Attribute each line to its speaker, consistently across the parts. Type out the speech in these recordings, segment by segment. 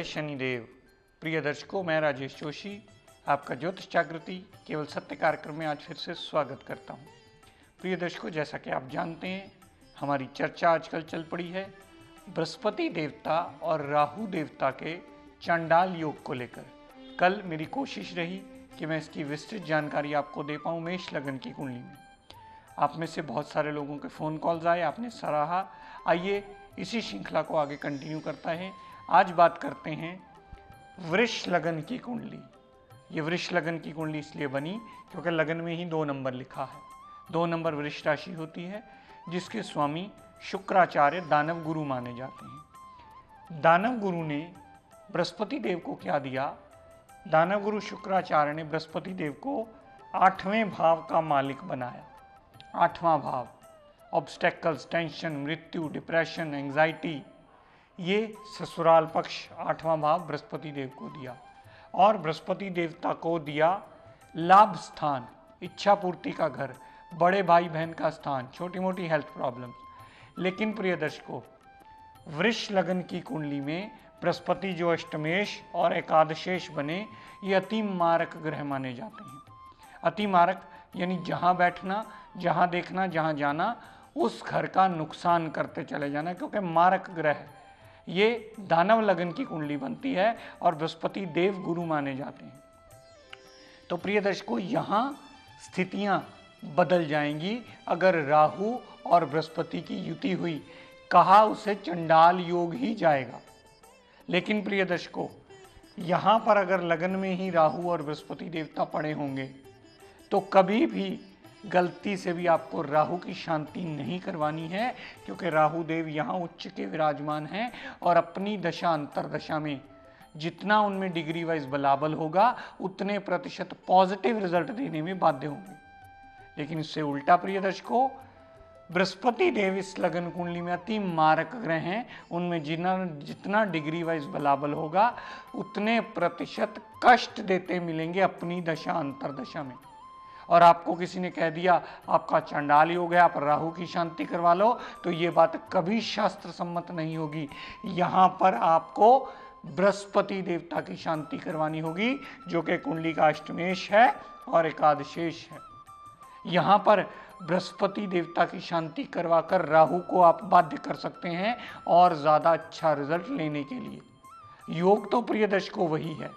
Speaker 1: जय शनिदेव। प्रिय दर्शकों, मैं राजेश जोशी आपका ज्योतिष जागृति केवल सत्य कार्यक्रम में आज फिर से स्वागत करता हूं। प्रिय दर्शकों, जैसा कि आप जानते हैं, हमारी चर्चा आजकल चल पड़ी है बृहस्पति देवता और राहु देवता के चंडाल योग को लेकर। कल मेरी कोशिश रही कि मैं इसकी विस्तृत जानकारी आपको दे पाऊँ मेष लगन की कुंडली में। आप में से बहुत सारे लोगों के फ़ोन कॉल्स आए, आपने सराहा। आइए इसी श्रृंखला को आगे कंटिन्यू करता है। आज बात करते हैं वृष लगन की कुंडली। ये वृष लगन की कुंडली इसलिए बनी क्योंकि लगन में ही 2 नंबर लिखा है। 2 नंबर वृष राशि होती है जिसके स्वामी शुक्राचार्य दानव गुरु माने जाते हैं। दानव गुरु ने बृहस्पति देव को क्या दिया? दानव गुरु शुक्राचार्य ने बृहस्पति देव को 8वें भाव का मालिक बनाया। 8वां भाव ऑब्स्टेकल्स, टेंशन, मृत्यु, डिप्रेशन, एंजाइटी, ये ससुराल पक्ष 8वां भाव बृहस्पति देव को दिया। और बृहस्पति देवता को दिया लाभ स्थान, इच्छा पूर्ति का घर, बड़े भाई बहन का स्थान, छोटी मोटी हेल्थ प्रॉब्लम्स। लेकिन प्रिय दर्शकों, वृष लगन की कुंडली में बृहस्पति जो अष्टमेश और एकादशेश बने, ये अति मारक ग्रह माने जाते हैं। अति मारक यानी जहाँ बैठना, जहाँ देखना, जहाँ जाना, उस घर का नुकसान करते चले जाना, क्योंकि मारक ग्रह है। ये दानव लगन की कुंडली बनती है और बृहस्पति देव गुरु माने जाते हैं। तो प्रिय दर्शकों, यहाँ स्थितियां बदल जाएंगी अगर राहु और बृहस्पति की युति हुई। कहा उसे चंडाल योग ही जाएगा। लेकिन प्रिय दर्शकों, यहाँ पर अगर लगन में ही राहु और बृहस्पति देवता पड़े होंगे तो कभी भी गलती से भी आपको राहु की शांति नहीं करवानी है, क्योंकि राहु देव यहाँ उच्च के विराजमान हैं और अपनी दशा अंतरदशा में जितना उनमें डिग्री वाइज बलाबल होगा उतने प्रतिशत पॉजिटिव रिजल्ट देने में बाध्य होंगे। लेकिन इससे उल्टा प्रिय दर्शकों, बृहस्पति देव इस लगन कुंडली में अति मारक ग्रह हैं। उनमें जितना डिग्री वाइज बलाबल होगा उतने प्रतिशत कष्ट देते मिलेंगे अपनी दशा अंतरदशा में। और आपको किसी ने कह दिया आपका चंडाल योग है, आप राहु की शांति करवा लो, तो ये बात कभी शास्त्र सम्मत नहीं होगी। यहाँ पर आपको बृहस्पति देवता की शांति करवानी होगी, जो कि कुंडली का अष्टमेश है और एकादशेश है। यहाँ पर बृहस्पति देवता की शांति करवाकर राहु को आप बाध्य कर सकते हैं और ज़्यादा अच्छा रिजल्ट लेने के लिए। योग तो प्रिय दर्शकों वही है,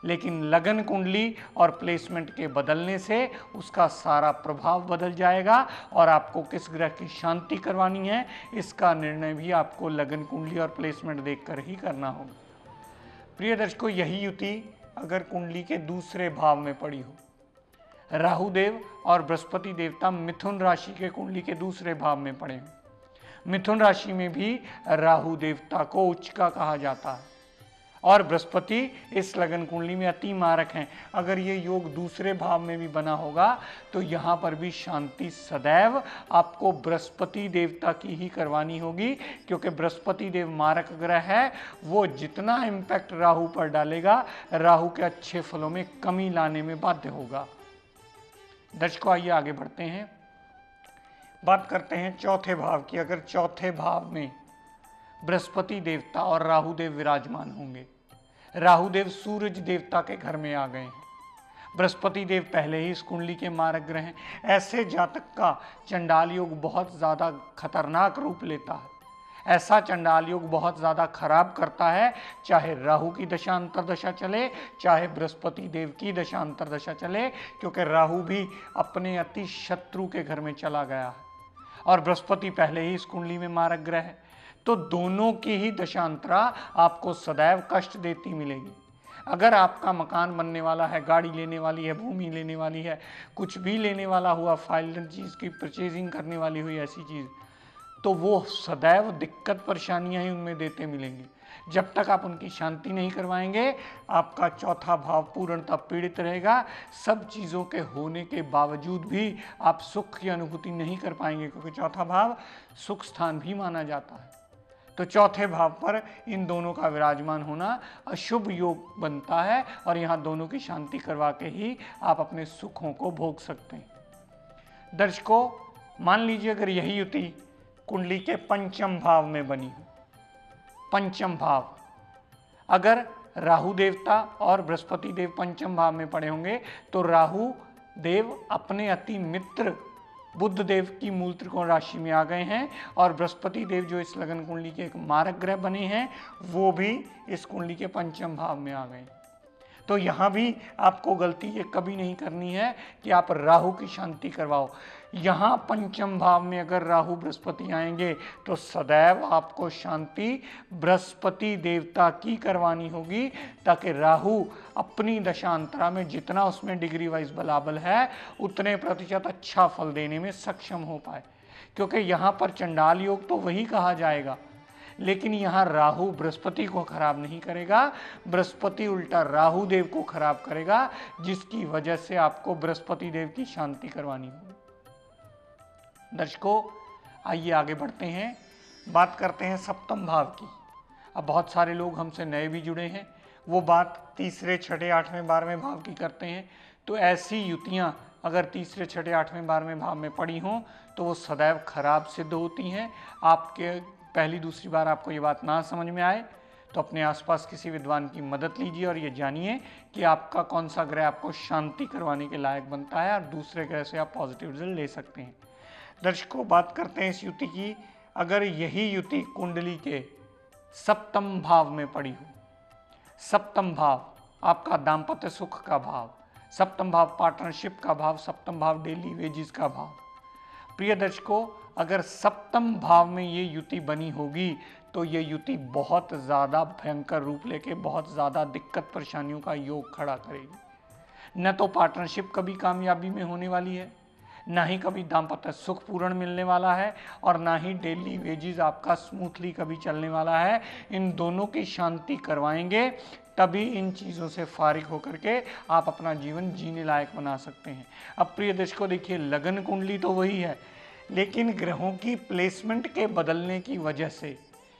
Speaker 1: लेकिन लगन कुंडली और प्लेसमेंट के बदलने से उसका सारा प्रभाव बदल जाएगा और आपको किस ग्रह की शांति करवानी है इसका निर्णय भी आपको लगन कुंडली और प्लेसमेंट देखकर ही करना होगा। प्रिय दर्शकों, यही युति अगर कुंडली के दूसरे भाव में पड़ी हो, राहु देव और बृहस्पति देवता मिथुन राशि के कुंडली के दूसरे भाव में पड़े हैं। मिथुन राशि में भी राहु देवता को उच्च का कहा जाता है और बृहस्पति इस लगन कुंडली में अति मारक हैं। अगर ये योग दूसरे भाव में भी बना होगा तो यहाँ पर भी शांति सदैव आपको बृहस्पति देवता की ही करवानी होगी, क्योंकि बृहस्पति देव मारक ग्रह है। वो जितना इम्पैक्ट राहु पर डालेगा, राहु के अच्छे फलों में कमी लाने में बाध्य होगा। दर्शकों, आइए आगे बढ़ते हैं। बात करते हैं चौथे भाव की। अगर चौथे भाव में बृहस्पति देवता और राहु देव विराजमान होंगे, राहु देव सूरज देवता के घर में आ गए हैं, बृहस्पति देव पहले ही इस कुंडली के मारक ग्रह हैं, ऐसे जातक का चंडाल योग बहुत ज़्यादा खतरनाक रूप लेता है। ऐसा चंडाल योग बहुत ज़्यादा खराब करता है, चाहे राहु की दशा अंतरदशा चले, चाहे बृहस्पति देव की दशा अंतरदशा चले, क्योंकि राहु भी अपने अति शत्रु के घर में चला गया है और बृहस्पति पहले ही इस कुंडली में मारक ग्रह है। तो दोनों की ही दशांतरा आपको सदैव कष्ट देती मिलेगी। अगर आपका मकान बनने वाला है, गाड़ी लेने वाली है, भूमि लेने वाली है, कुछ भी लेने वाला हुआ, फाइनल चीज़ की परचेजिंग करने वाली हुई ऐसी चीज़, तो वो सदैव दिक्कत परेशानियां ही उनमें देते मिलेंगे। जब तक आप उनकी शांति नहीं करवाएंगे, आपका चौथा भाव पूर्णतः पीड़ित रहेगा। सब चीज़ों के होने के बावजूद भी आप सुख की अनुभूति नहीं कर पाएंगे, क्योंकि चौथा भाव सुख स्थान भी माना जाता है। तो चौथे भाव पर इन दोनों का विराजमान होना अशुभ योग बनता है और यहाँ दोनों की शांति करवा के ही आप अपने सुखों को भोग सकते हैं। दर्शकों, मान लीजिए अगर यही युति कुंडली के पंचम भाव में बनी हो, पंचम भाव अगर राहु देवता और बृहस्पति देव पंचम भाव में पड़े होंगे तो राहु देव अपने अति मित्र बुध देव की मूल त्रिकोण राशि में आ गए हैं और बृहस्पति देव जो इस लगन कुंडली के एक मारक ग्रह बने हैं वो भी इस कुंडली के पंचम भाव में आ गए। तो यहाँ भी आपको गलती ये कभी नहीं करनी है कि आप राहु की शांति करवाओ। यहाँ पंचम भाव में अगर राहु बृहस्पति आएंगे तो सदैव आपको शांति बृहस्पति देवता की करवानी होगी, ताकि राहु अपनी दशांतरा में जितना उसमें डिग्री वाइज बलाबल है उतने प्रतिशत अच्छा फल देने में सक्षम हो पाए। क्योंकि यहाँ पर चंडाल योग तो वही कहा जाएगा, लेकिन यहाँ राहु बृहस्पति को खराब नहीं करेगा, बृहस्पति उल्टा राहु देव को खराब करेगा, जिसकी वजह से आपको बृहस्पति देव की शांति करवानी होगी। दर्शकों, आइए आगे बढ़ते हैं, बात करते हैं सप्तम भाव की। अब बहुत सारे लोग हमसे नए भी जुड़े हैं, वो बात तीसरे, छठे, आठवें, 12वें भाव की करते हैं। तो ऐसी युतियाँ अगर तीसरे, छठे, आठवें, 12वें भाव में पड़ी हों तो वो सदैव खराब सिद्ध होती हैं। आपके पहली दूसरी बार आपको ये बात ना समझ में आए तो अपने आसपास किसी विद्वान की मदद लीजिए और ये जानिए कि आपका कौन सा ग्रह आपको शांति करवाने के लायक बनता है और दूसरे ग्रह से आप पॉजिटिव रिजल्ट ले सकते हैं। दर्शकों, बात करते हैं इस युति की। अगर यही युति कुंडली के सप्तम भाव में पड़ी हो, सप्तम भाव आपका दाम्पत्य सुख का भाव, सप्तम भाव पार्टनरशिप का भाव, सप्तम भाव डेली वेजेस का भाव। प्रिय दर्शकों, अगर सप्तम भाव में ये युति बनी होगी तो ये युति बहुत ज़्यादा भयंकर रूप लेके बहुत ज़्यादा दिक्कत परेशानियों का योग खड़ा करेगी। न तो पार्टनरशिप कभी कामयाबी में होने वाली है, ना ही कभी दाम्पत्य सुख पूर्ण मिलने वाला है, और ना ही डेली वेजेस आपका स्मूथली कभी चलने वाला है। इन दोनों की शांति करवाएंगे तभी इन चीज़ों से फारिग होकर के आप अपना जीवन जीने लायक बना सकते हैं। अब प्रिय दर्शकों, देखिए, लगन कुंडली तो वही है, लेकिन ग्रहों की प्लेसमेंट के बदलने की वजह से,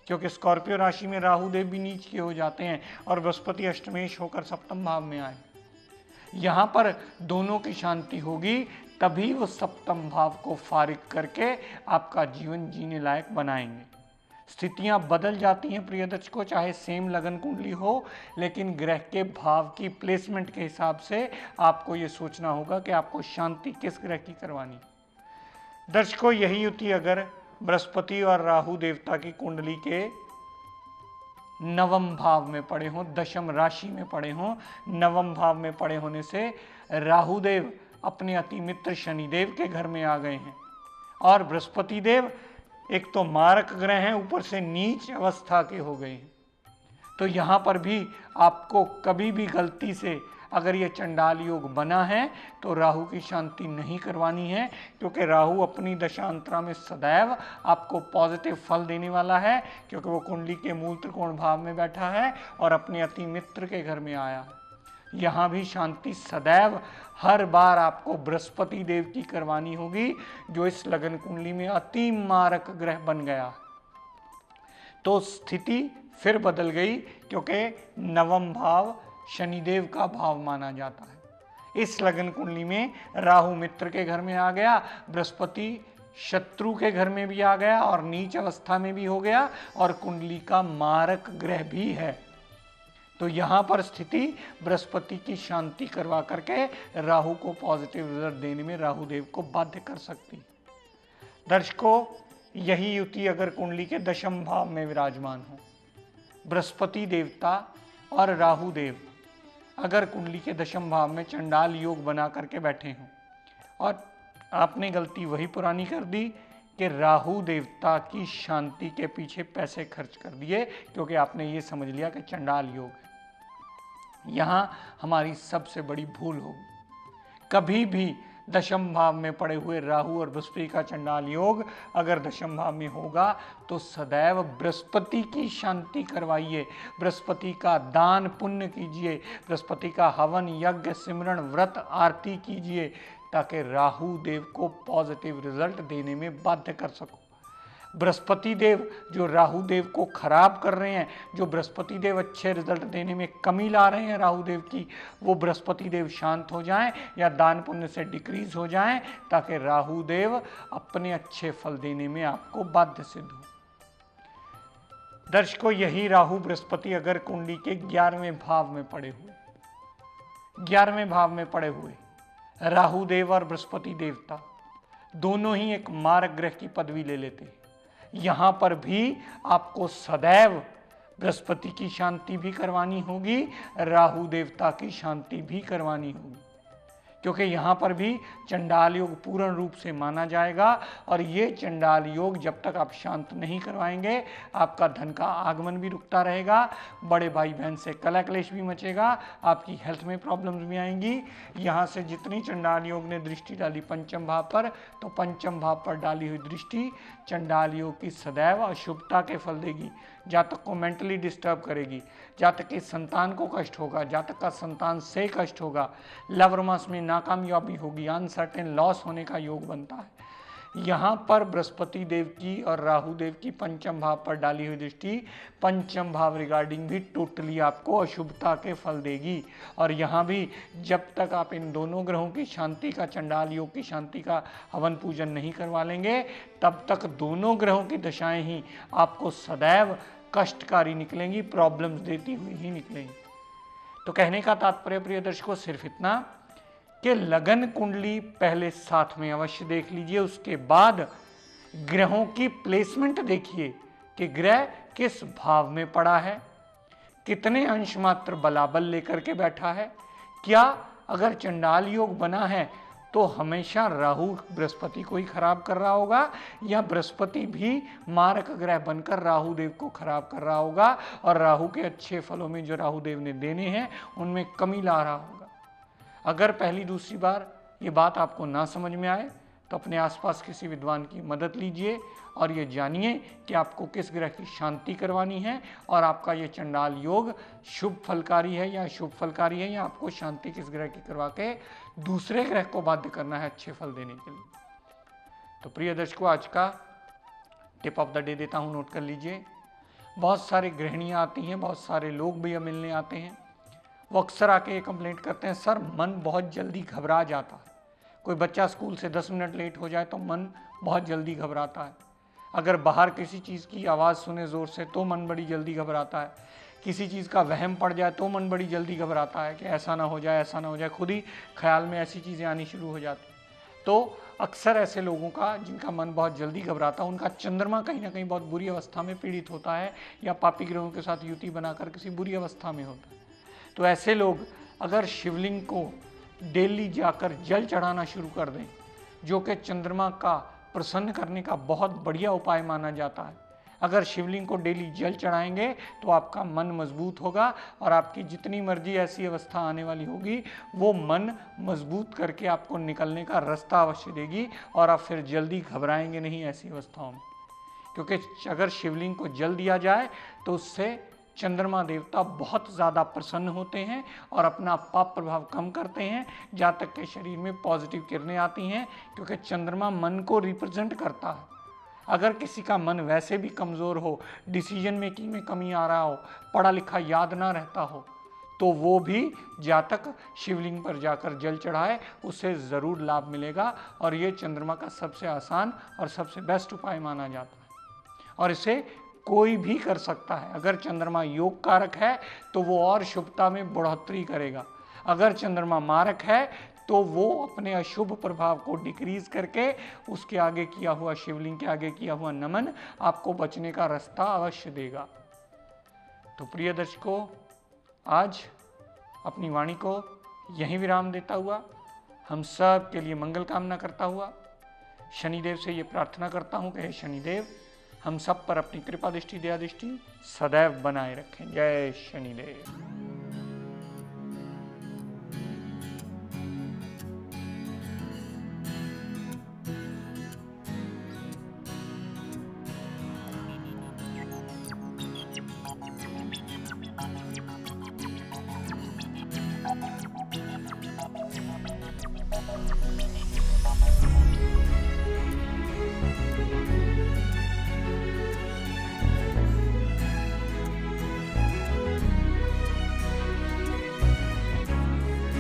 Speaker 1: क्योंकि स्कॉर्पियो राशि में राहु देव भी नीच के हो जाते हैं और बृहस्पति अष्टमेश होकर सप्तम भाव में आए, यहाँ पर दोनों की शांति होगी तभी वो सप्तम भाव को फारिग करके आपका जीवन जीने लायक बनाएंगे। स्थितियां बदल जाती हैं प्रिय दर्शकों, चाहे सेम लगन कुंडली हो, लेकिन ग्रह के भाव की प्लेसमेंट के हिसाब से आपको ये सोचना होगा कि आपको शांति किस ग्रह की करवानी। दर्शकों, यही युति अगर बृहस्पति और राहु देवता की कुंडली के नवम भाव में पड़े हों, दशम राशि में पड़े हों, नवम भाव में पड़े होने से राहु देव अपने अति मित्र शनिदेव के घर में आ गए हैं और बृहस्पति देव एक तो मारक ग्रह हैं, ऊपर से नीच अवस्था के हो गए हैं। तो यहाँ पर भी आपको कभी भी गलती से अगर ये चंडाल योग बना है तो राहु की शांति नहीं करवानी है, क्योंकि राहु अपनी दशांतरा में सदैव आपको पॉजिटिव फल देने वाला है, क्योंकि वो कुंडली के मूल त्रिकोण भाव में बैठा है और अपने अति मित्र के घर में आया है। यहाँ भी शांति सदैव हर बार आपको बृहस्पति देव की करवानी होगी, जो इस लगन कुंडली में अति मारक ग्रह बन गया। तो स्थिति फिर बदल गई, क्योंकि नवम भाव शनिदेव का भाव माना जाता है। इस लगन कुंडली में राहु मित्र के घर में आ गया, बृहस्पति शत्रु के घर में भी आ गया और नीच अवस्था में भी हो गया, और कुंडली का मारक ग्रह भी है। तो यहाँ पर स्थिति बृहस्पति की शांति करवा करके राहु को पॉजिटिव रिजल्ट देने में राहु देव को बाध्य कर सकती। दर्शकों, यही युति अगर कुंडली के दशम भाव में विराजमान हो, बृहस्पति देवता और राहु देव अगर कुंडली के दशम भाव में चंडाल योग बना करके बैठे हों, और आपने गलती वही पुरानी कर दी कि राहु देवता की शांति के पीछे पैसे खर्च कर दिए, क्योंकि आपने ये समझ लिया कि चंडाल योग है। यहाँ हमारी सबसे बड़ी भूल होगी। कभी भी दशम भाव में पड़े हुए राहु और बृहस्पति का चंडाल योग अगर दशम भाव में होगा तो सदैव बृहस्पति की शांति करवाइए, बृहस्पति का दान पुण्य कीजिए, बृहस्पति का हवन यज्ञ सिमरण व्रत आरती कीजिए, ताकि राहु देव को पॉजिटिव रिजल्ट देने में बाध्य कर सको। बृहस्पति देव जो राहु देव को खराब कर रहे हैं, जो बृहस्पति देव अच्छे रिजल्ट देने में कमी ला रहे हैं राहु देव की, वो बृहस्पति देव शांत हो जाएं या दान पुण्य से डिक्रीज हो जाएं, ताकि राहु देव अपने अच्छे फल देने में आपको बाध्य सिद्ध हो। दर्शकों, यही राहु बृहस्पति अगर कुंडली के 11वें भाव में पड़े हुए, 11वें भाव में पड़े हुए राहु देव और बृहस्पति देवता दोनों ही एक मारक ग्रह की पदवी ले लेते हैं। यहां पर भी आपको सदैव बृहस्पति की शांति भी करवानी होगी, राहु देवता की शांति भी करवानी होगी, क्योंकि यहां पर भी चंडाल योग पूर्ण रूप से माना जाएगा। और ये चंडाल योग जब तक आप शांत नहीं करवाएंगे, आपका धन का आगमन भी रुकता रहेगा, बड़े भाई बहन से कलह क्लेश भी मचेगा, आपकी हेल्थ में प्रॉब्लम्स भी आएंगी। यहाँ से जितनी चंडाल योग ने दृष्टि डाली पंचम भाव पर, तो पंचम भाव पर डाली हुई दृष्टि चंडाल योग की सदैव अशुभता के फल देगी। जातक को मेंटली डिस्टर्ब करेगी, जातक के संतान को कष्ट होगा, जातक का संतान से कष्ट होगा, लव रोमांस में नाकामयाबी होगी, अनसर्टेन लॉस होने का योग बनता है। यहाँ पर बृहस्पति देव की और राहु देव की पंचम भाव पर डाली हुई दृष्टि पंचम भाव रिगार्डिंग भी टोटली आपको अशुभता के फल देगी। और यहाँ भी जब तक आप इन दोनों ग्रहों की शांति का, चंडाल योग की शांति का हवन पूजन नहीं करवा लेंगे, तब तक दोनों ग्रहों की दशाएं ही आपको सदैव कष्टकारी निकलेंगी, प्रॉब्लम्स देती हुई ही निकलेंगी। तो कहने का तात्पर्य प्रिय दर्शकों सिर्फ इतना कि लगन कुंडली पहले साथ में अवश्य देख लीजिए, उसके बाद ग्रहों की प्लेसमेंट देखिए कि ग्रह किस भाव में पड़ा है, कितने अंश मात्र बलाबल लेकर के बैठा है। क्या अगर चंडाल योग बना है तो हमेशा राहु बृहस्पति को ही खराब कर रहा होगा, या बृहस्पति भी मारक ग्रह बनकर राहु देव को खराब कर रहा होगा और राहु के अच्छे फलों में जो राहु देव ने देने हैं उनमें कमी ला रहा होगा। अगर पहली दूसरी बार ये बात आपको ना समझ में आए तो अपने आसपास किसी विद्वान की मदद लीजिए और ये जानिए कि आपको किस ग्रह की शांति करवानी है और आपका ये चंडाल योग शुभ फलकारी है या अशुभ फलकारी है, या आपको शांति किस ग्रह की करवा के दूसरे ग्रह को बाध्य करना है अच्छे फल देने के लिए। तो प्रिय दर्शकों, आज का टिप ऑफ द डे देता हूँ, नोट कर लीजिए। बहुत सारी गृहिणियाँ आती हैं, बहुत सारे लोग भैया मिलने आते हैं, वो अक्सर आके ये कंप्लेंट करते हैं, सर मन बहुत जल्दी घबरा जाता है। कोई बच्चा स्कूल से 10 मिनट लेट हो जाए तो मन बहुत जल्दी घबराता है, अगर बाहर किसी चीज़ की आवाज़ सुने ज़ोर से तो मन बड़ी जल्दी घबराता है, किसी चीज़ का वहम पड़ जाए तो मन बड़ी जल्दी घबराता है कि ऐसा ना हो जाए, ऐसा ना हो जाए, खुद ही ख्याल में ऐसी चीज़ें आनी शुरू हो जाती। तो अक्सर ऐसे लोगों का जिनका मन बहुत जल्दी घबराता है, उनका चंद्रमा कहीं ना कहीं बहुत बुरी अवस्था में पीड़ित होता है, या पापी ग्रहों के साथ युति बनाकर किसी बुरी अवस्था में होता है। तो ऐसे लोग अगर शिवलिंग को डेली जाकर जल चढ़ाना शुरू कर दें, जो कि चंद्रमा का प्रसन्न करने का बहुत बढ़िया उपाय माना जाता है, अगर शिवलिंग को डेली जल चढ़ाएंगे तो आपका मन मजबूत होगा और आपकी जितनी मर्जी ऐसी अवस्था आने वाली होगी वो मन मजबूत करके आपको निकलने का रास्ता अवश्य देगी और आप फिर जल्दी घबराएंगे नहीं ऐसी अवस्थाओं में। क्योंकि अगर शिवलिंग को जल दिया जाए तो उससे चंद्रमा देवता बहुत ज़्यादा प्रसन्न होते हैं और अपना पाप प्रभाव कम करते हैं, जातक के शरीर में पॉजिटिव किरणें आती हैं, क्योंकि चंद्रमा मन को रिप्रेजेंट करता है। अगर किसी का मन वैसे भी कमज़ोर हो, डिसीजन मेकिंग में कमी आ रहा हो, पढ़ा लिखा याद ना रहता हो, तो वो भी जातक शिवलिंग पर जाकर जल चढ़ाए, उससे ज़रूर लाभ मिलेगा। और ये चंद्रमा का सबसे आसान और सबसे बेस्ट उपाय माना जाता है और इसे कोई भी कर सकता है। अगर चंद्रमा योग कारक है तो वो और शुभता में बढ़ोतरी करेगा, अगर चंद्रमा मारक है तो वो अपने अशुभ प्रभाव को डिक्रीज करके उसके आगे किया हुआ, शिवलिंग के आगे किया हुआ नमन आपको बचने का रास्ता अवश्य देगा। तो प्रिय दर्शकों, आज अपनी वाणी को यहीं विराम देता हुआ हम सब के लिए मंगल कामना करता हुआ शनिदेव से ये प्रार्थना करता हूँ कि हे शनिदेव हम सब पर अपनी कृपा दृष्टि, दया दृष्टि सदैव बनाए रखें। जय शनिदेव।